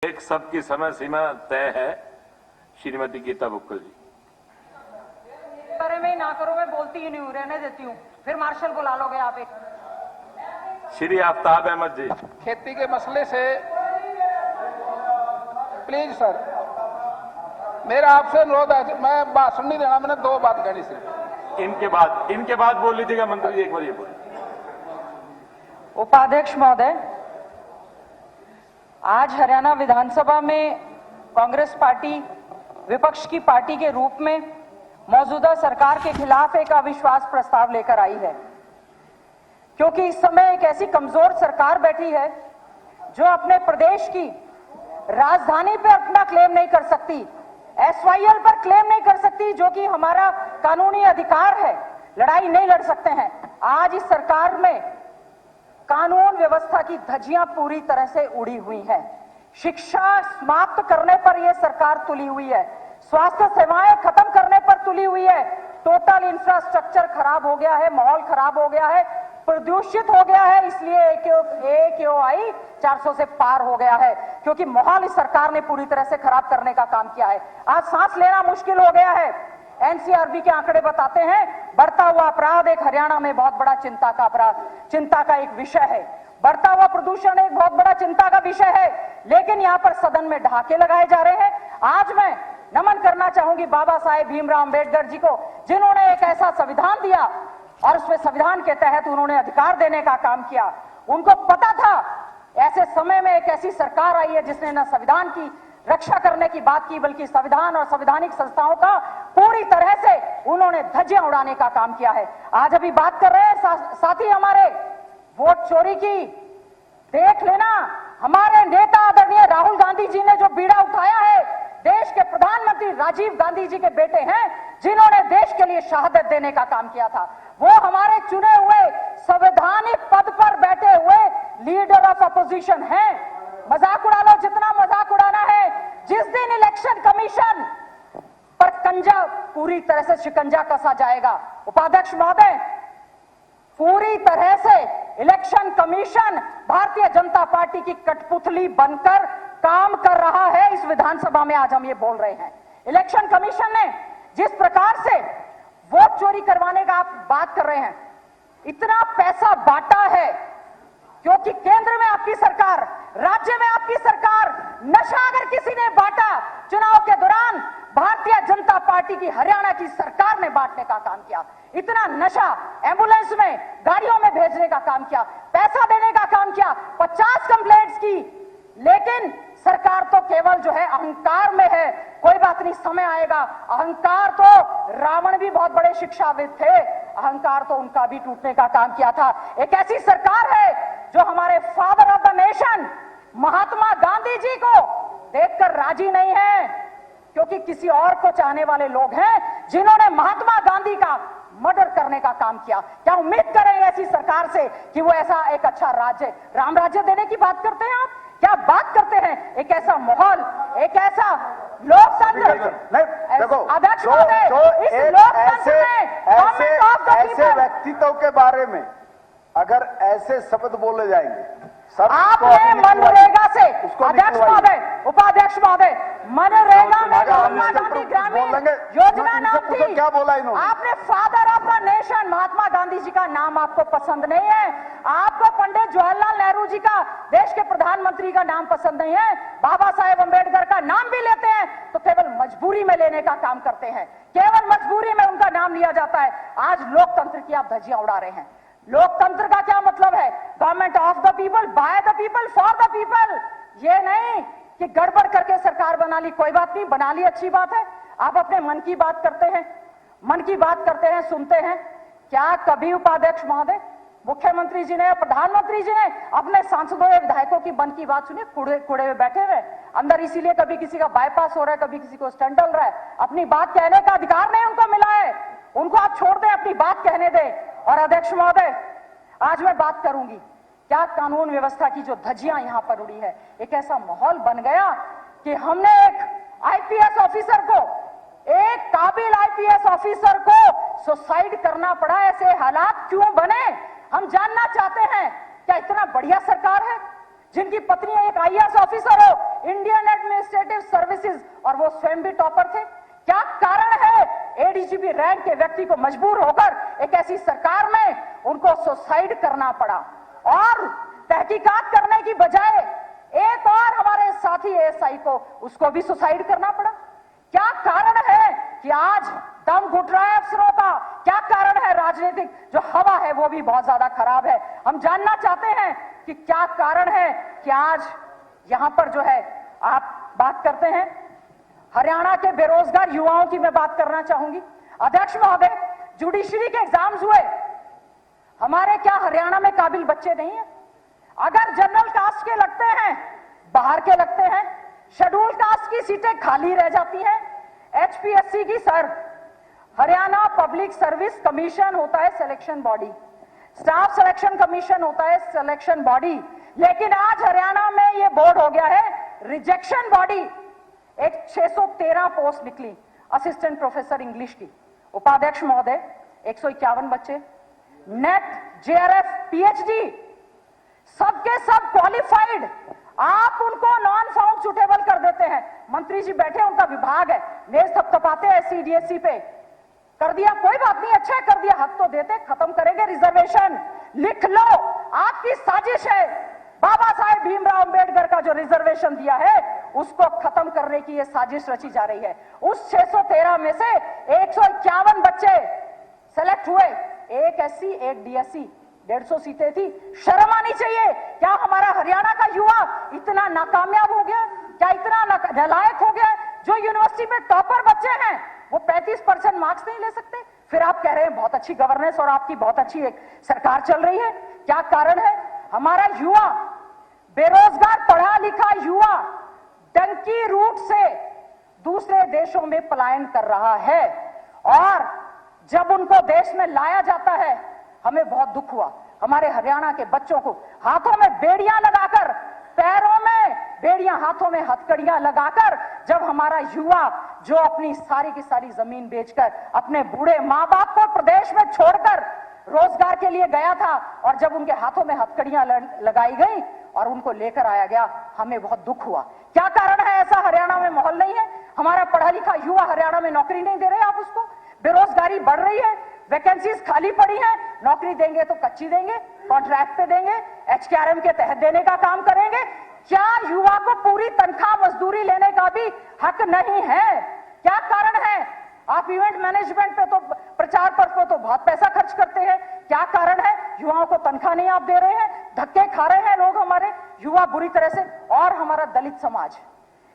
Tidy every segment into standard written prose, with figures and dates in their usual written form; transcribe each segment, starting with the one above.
एक सबकी समय सीमा तय है। श्रीमती गीता बुक्कल जी। बारे में ही ना करो, मैं बोलती ही नहीं हूँ, रहने देती हूँ, फिर मार्शल बुला लोगे आप एक। श्री आफ्ताब अहमद जी। खेती के मसले से प्लीज सर, मेरा आपसे अनुरोध है, मैं भाषण नहीं देना, मैंने दो बात कहनी सिर्फ। इनके बाद बोल लीजिएगा मंत्री जी, एक बार ये बोलिए। उपाध्यक्ष महोदय, आज हरियाणा विधानसभा में कांग्रेस पार्टी विपक्ष की पार्टी के रूप में मौजूदा सरकार के खिलाफ एक अविश्वास प्रस्ताव लेकर आई है, क्योंकि इस समय एक ऐसी कमजोर सरकार बैठी है जो अपने प्रदेश की राजधानी पर अपना क्लेम नहीं कर सकती, एसवाईएल पर क्लेम नहीं कर सकती, जो कि हमारा कानूनी अधिकार है, लड़ाई नहीं लड़ सकते हैं। आज इस सरकार में कानून व्यवस्था की धज्जियां पूरी तरह से उड़ी हुई हैं। शिक्षा समाप्त करने पर यह सरकार तुली हुई है, स्वास्थ्य सेवाएं खत्म करने पर तुली हुई है, टोटल इंफ्रास्ट्रक्चर खराब हो गया है, माहौल खराब हो गया है, प्रदूषित हो गया है, इसलिए AQI 400 से पार हो गया है, क्योंकि माहौल इस सरकार ने पूरी तरह से खराब करने का काम किया है। आज सांस लेना मुश्किल हो गया है। एनसीआरबी के आंकड़े बताते हैं बढ़ता हुआ अपराध एक हरियाणा में बहुत बड़ा चिंता का एक विषय है। बढ़ता हुआ प्रदूषण एक बहुत बड़ा चिंता का विषय है, लेकिन यहाँ पर सदन में ढाके लगाए जा रहे हैं। आज मैं नमन करना चाहूंगी बाबा साहेब भीमराव अंबेडकर जी को, जिन्होंने एक ऐसा संविधान दिया और उसमें संविधान के तहत उन्होंने अधिकार देने का काम किया। उनको पता था ऐसे समय में एक ऐसी सरकार आई है जिसने न संविधान की रक्षा करने की बात की, बल्कि संविधान और संवैधानिक संस्थाओं का पूरी तरह से उन्होंने धज्जियां उड़ाने का काम किया है। आज अभी बात कर रहे हैं साथी हमारे वोट चोरी की, देख लेना हमारे नेता आदरणीय राहुल गांधी जी ने जो बीड़ा उठाया है, देश के प्रधानमंत्री राजीव गांधी जी के बेटे हैं जिन्होंने देश के लिए शहादत देने का काम किया था। वो हमारे चुने हुए संवैधानिक पद पर बैठे हुए लीडर ऑफ अपोजिशन हैं। मजाक उड़ा लो जितना मजाक उड़ाना है। जिस दिन इलेक्शन कमीशन पर पूरी तरह से शिकंजा कसा जाएगा, उपाध्यक्ष महोदय, पूरी तरह से election commission Bharatiya Janata party की कठपुतली बनकर काम कर रहा है। इस विधानसभा में आज हम ये बोल रहे हैं, इलेक्शन कमीशन ने जिस प्रकार से वोट चोरी करवाने का आप बात कर रहे हैं, इतना पैसा बांटा है, क्योंकि केंद्र में आपकी सरकार, राज्य में आपकी सरकार, नशा अगर किसी ने बांटा चुनाव के दौरान, भारतीय जनता पार्टी की हरियाणा की सरकार ने बांटने का काम किया। इतना नशा एम्बुलेंस में, गाड़ियों में भेजने का काम किया, पैसा देने का काम किया, 50 कंप्लेंट्स की, लेकिन सरकार तो केवल जो है अहंकार में है। कोई बात नहीं, समय आएगा। अहंकार तो रावण भी बहुत बड़े शिक्षाविद थे, अहंकार तो उनका भी टूटने का काम किया था। एक ऐसी सरकार है जो हमारे father of the nation Mahatma Gandhi ji को देखकर राजी नहीं है, क्योंकि किसी और को चाहने वाले लोग हैं जिन्होंने महात्मा गांधी का मर्डर करने का काम किया। क्या उम्मीद करें ऐसी सरकार से कि वो ऐसा एक अच्छा राज्य, राम राज्य देने की बात करते हैं आप? क्या बात करते हैं? एक ऐसा माहौल, एक ऐसा लोकतंत्र। देखो, अध्यक्ष महोदय, इस लोकतंत्र में ऐसे व्यक्तित्व के बारे में अगर ऐसे शब्द बोले जाएंगे, आपने मनरेगा से, अध्यक्ष महोदय, उपाध्यक्ष महोदय, मनरेगा में महात्मा गांधी ग्रामीण योजना नाम थी, क्या बोला इन्होंने? आपने father of the nation Mahatma Gandhi ji का नाम आपको पसंद नहीं है, आपको पंडित जवाहरलाल नेहरू जी का, देश के प्रधानमंत्री का नाम पसंद नहीं है, बाबा साहेब अंबेडकर का नाम भी लेते हैं तो केवल मजबूरी में लेने का काम करते हैं, केवल मजबूरी में उनका नाम लिया जाता है। आज लोकतंत्र की आप धज्जियां उड़ा रहे हैं। लोकतंत्र का क्या मतलब है? Government of the people, by the people, for the people. ये नहीं कि गड़बड़ करके सरकार बना ली, कोई बात नहीं, बना ली, अच्छी बात है। आप अपने मन की बात करते हैं, मन की बात करते हैं, सुनते हैं। क्या कभी उपाध्यक्ष महोदय, मुख्यमंत्री जी ने, प्रधानमंत्री जी ने अपने सांसदों या विधायकों की मन की बात सुनी? कुड़े में बैठे हुए अंदर, इसीलिए कभी किसी का बाईपास हो रहा है, कभी किसी को स्टंट डल रहा है। अपनी बात कहने का अधिकार नहीं उनको मिला है, उनको आप छोड़ दें, अपनी बात कहने दें। और अध्यक्ष महोदय, आज मैं बात करूंगी, क्या कानून व्यवस्था की जो धज्जियां यहां पर उड़ी है, एक ऐसा माहौल बन गया कि हमने एक आईपीएस ऑफिसर को, एक काबिल आईपीएस ऑफिसर को सुसाइड करना पड़ा। ऐसे हालात क्यों बने? हम जानना चाहते हैं। क्या इतना बढ़िया सरकार है जिनकी पत्नी एक आईएएस ऑफिसर हो, इंडियन एडमिनिस्ट्रेटिव सर्विसेज, और वो स्वयं भी टॉपर थे। क्या कारण है एडीजीपी रैंक के व्यक्ति को मजबूर होकर एक ऐसी सरकार में उनको सुसाइड करना पड़ा, और तहकीकात करने की बजाय एक और हमारे साथी एएसआई को उसको भी सुसाइड करना पड़ा? क्या कारण है कि आज दम घुट रहा है अफसरों का? क्या कारण है? राजनीतिक जो हवा है वो भी बहुत ज्यादा खराब है। हम जानना चाहते हैं कि क्या कारण है कि आज यहां पर जो है आप बात करते हैं। हरियाणा के बेरोजगार युवाओं की मैं बात करना चाहूंगी। अध्यक्ष महोदय, जुडिशरी के एग्जाम्स हुए, हमारे क्या हरियाणा में काबिल बच्चे नहीं है? अगर जनरल कास्ट के लगते हैं, बाहर के लगते हैं, शेड्यूल कास्ट की सीटें खाली रह जाती हैं। एचपीएससी की sir, Haryana public service commission होता है selection body, staff selection commission होता है सिलेक्शन बॉडी, लेकिन आज हरियाणा में यह बोर्ड हो गया है रिजेक्शन बॉडी। एक 613 पोस्ट निकली असिस्टेंट प्रोफेसर इंग्लिश की। उपाध्यक्ष महोदय, 151 बच्चे, नेट, जेआरएफ, पीएचडी, सबके सब क्वालिफाइड, आप उनको नॉन फाउंड सुटेबल कर देते हैं। मंत्री जी बैठे, उनका विभाग है, मेज थपथपाते हैं सीडीएससी पे। कर दिया, कोई बात नहीं, अच्छा है, कर दिया, हक तो देते, खत्म करेंगे रिजर्वेशन। लिख लो, आपकी साजिश है। बाबा साहेब भीमराव अंबेडकर का जो रिजर्वेशन दिया है उसको खत्म करने की यह साजिश रची जा रही है। उस 613 में से 151 बच्चे सेलेक्ट हुए, एक एससी, एक डीएससी, 150 सीटें थी। शर्म आनी चाहिए। क्या हमारा हरियाणा का युवा इतना नाकामयाब हो गया? क्या इतना नालायक हो गया? जो यूनिवर्सिटी में टॉपर बच्चे हैं वो 35% मार्क्स नहीं ले सकते, फिर आप कह रहे हैं बहुत अच्छी गवर्नेंस और आपकी बहुत अच्छी एक सरकार चल रही है। क्या कारण है? हमारा युवा, बेरोजगार पढ़ा लिखा युवा डंकी रूट से दूसरे देशों में पलायन कर रहा है, और जब उनको देश में लाया जाता है हमें बहुत दुख हुआ। हमारे हरियाणा के बच्चों को हाथों में बेड़ियां लगाकर, पैरों में बेड़ियां, हाथों में हथकड़ियां लगाकर, जब हमारा युवा जो अपनी सारी की सारी जमीन बेचकर अपने बूढ़े मां बाप को प्रदेश में छोड़कर रोजगार के लिए गया था, और जब उनके हाथों में हथकड़ियां लगाई गई और उनको लेकर आया गया, हमें बहुत दुख हुआ। क्या कारण है? ऐसा हरियाणा में माहौल नहीं है। हमारा पढ़ा लिखा युवा हरियाणा में नौकरी नहीं दे रहे आप उसको। बेरोजगारी बढ़ रही है, वैकेंसीज खाली पड़ी है, नौकरी देंगे तो कच्ची देंगे, कॉन्ट्रैक्ट पे देंगे, एचकेआरएम के तहत देने का काम करेंगे। क्या युवा को पूरी तनख्वाह मजदूरी लेने का भी हक नहीं है? क्या कारण है? आप इवेंट मैनेजमेंट पे तो, प्रचार पर तो बहुत पैसा खर्च करते हैं। क्या कारण है? युवाओं को तनख्वाह नहीं आप दे रहे हैं, धक्के खा रहे हैं लोग, हमारे युवा बुरी तरह से। और हमारा दलित समाज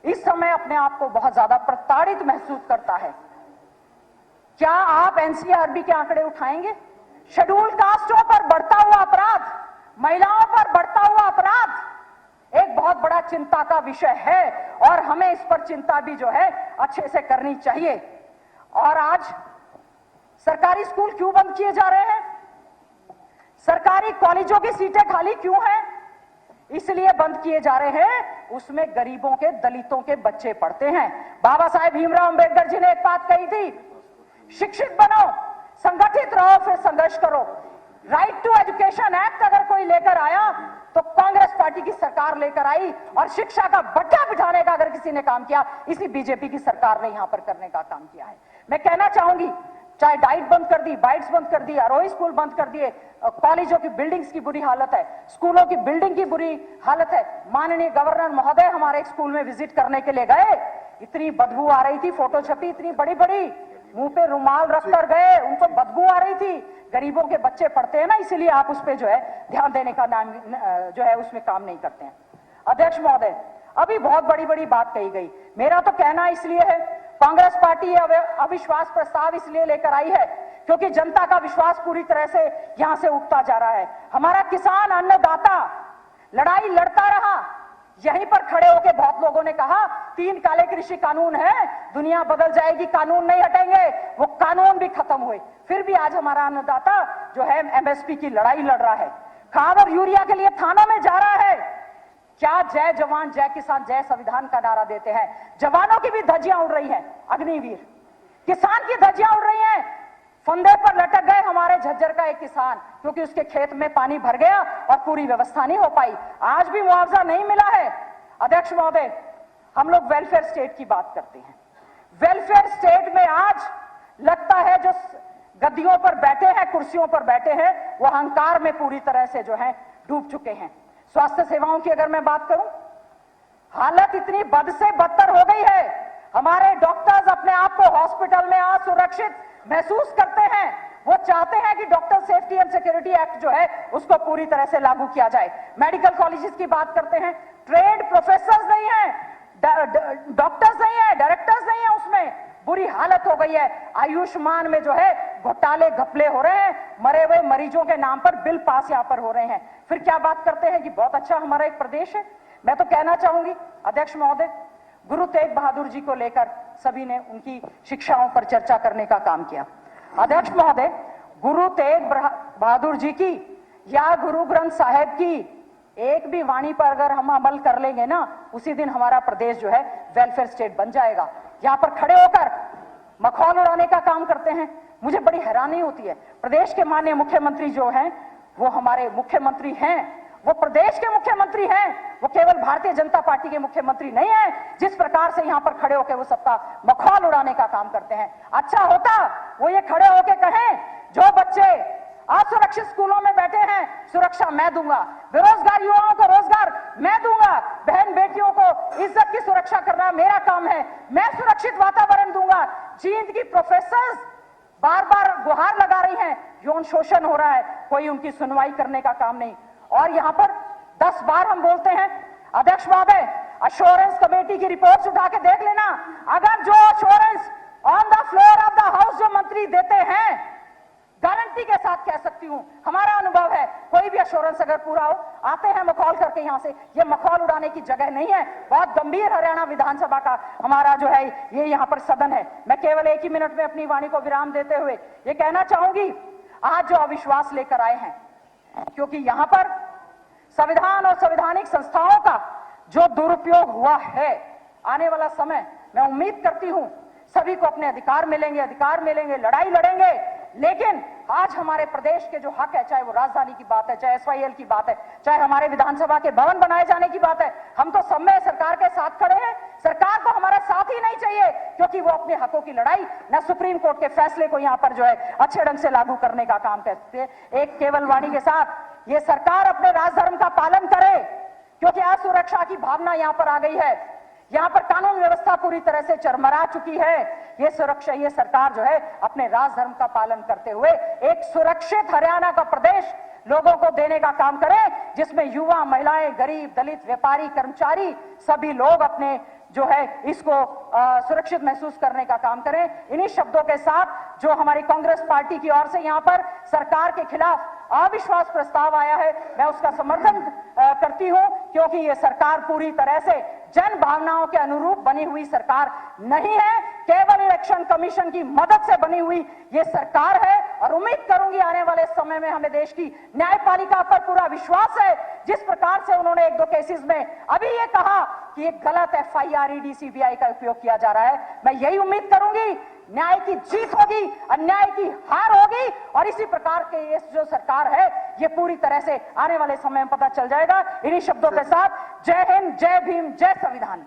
इस समय अपने आप को बहुत ज्यादा प्रताड़ित महसूस करता है। क्या आप एनसीआरबी के आंकड़े उठाएंगे? शेड्यूल कास्टों पर बढ़ता हुआ अपराध, महिलाओं पर बढ़ता हुआ अपराध एक बहुत बड़ा चिंता का विषय है, और हमें इस पर चिंता भी जो है अच्छे से करनी चाहिए। और आज सरकारी स्कूल क्यों बंद किए जा रहे हैं? सरकारी कॉलेजों की सीटें खाली क्यों हैं? इसलिए बंद किए जा रहे हैं, उसमें गरीबों के, दलितों के बच्चे पढ़ते हैं। बाबा साहेब भीमराव अंबेडकर जी ने एक बात कही थी, शिक्षित बनो, संगठित रहो, फिर संघर्ष करो। राइट टू एजुकेशन एक्ट अगर कोई लेकर आया तो कांग्रेस पार्टी की सरकार लेकर आई, और शिक्षा का बट्टा बिठाने का अगर किसी ने काम किया, इसी बीजेपी की सरकार ने यहां पर करने का काम किया है। मैं कहना चाहूंगी, चाहे डाइट बंद कर दी, बाइट्स बंद कर दी, आरोही स्कूल बंद कर दिए, कॉलेजों की बिल्डिंग्स की बुरी हालत है, स्कूलों की बिल्डिंग की बुरी हालत है। माननीय गवर्नर महोदय हमारे एक स्कूल में विजिट करने के लिए गए, इतनी बदबू आ रही थी, फोटो छपी इतनी बड़ी बड़ी, मुंह पे रुमाल रखकर गए, उनको बदबू आ रही थी। गरीबों के बच्चे पढ़ते हैं ना, इसलिए आप उस पे जो है ध्यान देने का नाम जो है उसमें काम नहीं करते हैं। अध्यक्ष महोदय, अभी बहुत बड़ी बड़ी बात कही गई। मेरा तो कहना इसलिए है, कांग्रेस पार्टी अविश्वास प्रस्ताव इसलिए लेकर आई है क्योंकि जनता का विश्वास पूरी तरह से यहां से उठता जा रहा है। हमारा किसान अन्नदाता लड़ाई लड़ता रहा, यहीं पर खड़े होकर बहुत लोगों ने कहा 3 काले कृषि कानून है, दुनिया बदल जाएगी, कानून नहीं हटेंगे। वो कानून भी खत्म हुए, फिर भी आज हमारा अन्नदाता जो है एमएसपी की लड़ाई लड़ रहा है, खाद और यूरिया के लिए थानों में जा रहा है। क्या जय जवान जय किसान जय संविधान का नारा देते हैं, जवानों की भी धज्जियां उड़ रही हैं, अग्निवीर, किसान की धज्जियां उड़ रही हैं। फंदे पर लटक गए हमारे झज्जर का एक किसान, क्योंकि उसके खेत में पानी भर गया और पूरी व्यवस्था नहीं हो पाई, आज भी मुआवजा नहीं मिला है। अध्यक्ष महोदय, हम लोग वेलफेयर स्टेट की बात करते हैं। वेलफेयर स्टेट में आज लगता है जो गद्दियों पर बैठे हैं, कुर्सियों पर बैठे हैं, वो अहंकार में पूरी तरह से जो है डूब चुके हैं। स्वास्थ्य सेवाओं की अगर मैं बात करूं, हालत इतनी बद से बदतर हो गई है, हमारे डॉक्टर्स अपने आप को हॉस्पिटल में असुरक्षित महसूस करते हैं। वो चाहते हैं कि doctor safety and security act जो है उसको पूरी तरह से लागू किया जाए। मेडिकल कॉलेजेस की बात करते हैं, ट्रेंड प्रोफेसर्स नहीं है, डॉक्टर्स नहीं है, डायरेक्टर्स नहीं है, उसमें बुरी हालत हो गई है। आयुष्मान में जो है घोटाले घपले हो रहे हैं, मरे हुए मरीजों के नाम पर बिल पास यहां पर हो रहे हैं। फिर क्या बात करते हैं कि बहुत अच्छा हमारा एक प्रदेश है। मैं तो कहना चाहूंगी अध्यक्ष महोदय, गुरु तेग बहादुर जी को लेकर सभी ने उनकी शिक्षाओं पर चर्चा करने का काम किया। अध्यक्ष महोदय, गुरु तेग बहादुर जी की या गुरु ग्रंथ साहिब की एक भी वाणी पर अगर हम अमल कर लेंगे ना, उसी दिन हमारा प्रदेश जो है वेलफेयर स्टेट बन जाएगा। यहां पर खड़े होकर मखौल उड़ाने का काम करते हैं। मुझे बड़ी हैरानी होती है, प्रदेश के माननीय मुख्यमंत्री जो हैं वो हमारे मुख्यमंत्री हैं, वो प्रदेश के मुख्यमंत्री हैं, वो केवल भारतीय जनता पार्टी के मुख्यमंत्री नहीं है। जिस प्रकार से यहां पर खड़े होकर वो सबका मखौल उड़ाने का काम करते हैं, अच्छा होता वो ये खड़े होकर कहें जो बच्चे असुरक्षित स्कूलों में बैठे हैं सुरक्षा मैं दूंगा, बेरोजगार युवाओं को रोजगार मैं दूंगा, बहन बेटियों को इज्जत की सुरक्षा करना मेरा काम है, मैं सुरक्षित वातावरण दूंगा। जींद की प्रोफेसर्स बार बार गुहार लगा रही हैं, यौन शोषण हो रहा है, कोई उनकी सुनवाई करने का काम नहीं। और यहां पर 10 बार हम बोलते हैं अध्यक्ष महोदय, अश्योरेंस कमेटी की रिपोर्ट्स उठा के देख लेना, अगर जो assurance on the floor of the house जो मंत्री देते हैं, गारंटी के साथ कह सकती हूं, हमारा अनुभव है, कोई भी अश्योरेंस अगर पूरा हो, आते हैं मखौल करके यहां से। ये मखौल उड़ाने की जगह नहीं है। बहुत गंभीर हरियाणा विधानसभा का हमारा जो है ये यहां पर सदन है। मैं केवल 1 ही मिनट में अपनी वाणी को विराम देते हुए ये कहना चाहूंगी, आज जो अविश्वास लेकर आए हैं, क्योंकि यहां पर संविधान और संवैधानिक संस्थाओं का जो दुरुपयोग हुआ है, आने वाला समय मैं उम्मीद करती हूं सभी को अपने अधिकार मिलेंगे, लड़ाई लड़ेंगे। लेकिन आज हमारे प्रदेश के जो हक है, चाहे वो राजधानी की बात है, चाहे SYL की बात है, चाहे हमारे विधानसभा के भवन बनाए जाने की बात है, हम तो सब में सरकार के साथ खड़े हैं। सरकार को हमारा साथ ही नहीं चाहिए, क्योंकि वो अपने हकों की लड़ाई न सुप्रीम कोर्ट के फैसले को यहां पर जो है अच्छे ढंग से लागू करने का काम करते हैं। एक केवल वाणी के साथ ये सरकार अपने राजधर्म का पालन करे, क्योंकि असुरक्षा की भावना यहां पर आ गई है। यहां पर कानून व्यवस्था पूरी तरह से चरमरा चुकी है। ये सरकार जो है अपने राजधर्म का पालन करते हुए एक सुरक्षित हरियाणा का प्रदेश लोगों को देने का काम करें, जिसमें युवा, महिलाएं, गरीब, दलित, व्यापारी, कर्मचारी सभी लोग अपने जो है इसको सुरक्षित महसूस करने का काम करें। इन्हीं शब्दों के साथ जो हमारी कांग्रेस पार्टी की ओर से यहां पर सरकार के खिलाफ अविश्वास प्रस्ताव आया है, मैं उसका समर्थन करती हूं, क्योंकि ये सरकार पूरी तरह से जन भावनाओं के अनुरूप बनी हुई सरकार नहीं है, केवल इलेक्शन कमीशन की मदद से बनी हुई ये सरकार है। और उम्मीद करूंगी आने वाले समय में हमें देश की न्यायपालिका पर पूरा विश्वास है। जिस प्रकार से उन्होंने 1-2 केसेस में अभी ये कहा कि एक गलत FIR ED CBI का उपयोग किया जा रहा है, मैं यही उम्मीद करूंगी न्याय की जीत होगी, अन्याय की हार होगी। और इसी प्रकार के ये जो सरकार है ये पूरी तरह से आने वाले समय में पता चल जाएगा। इन्हीं शब्दों के साथ जय हिंद, जय भीम, जय संविधान।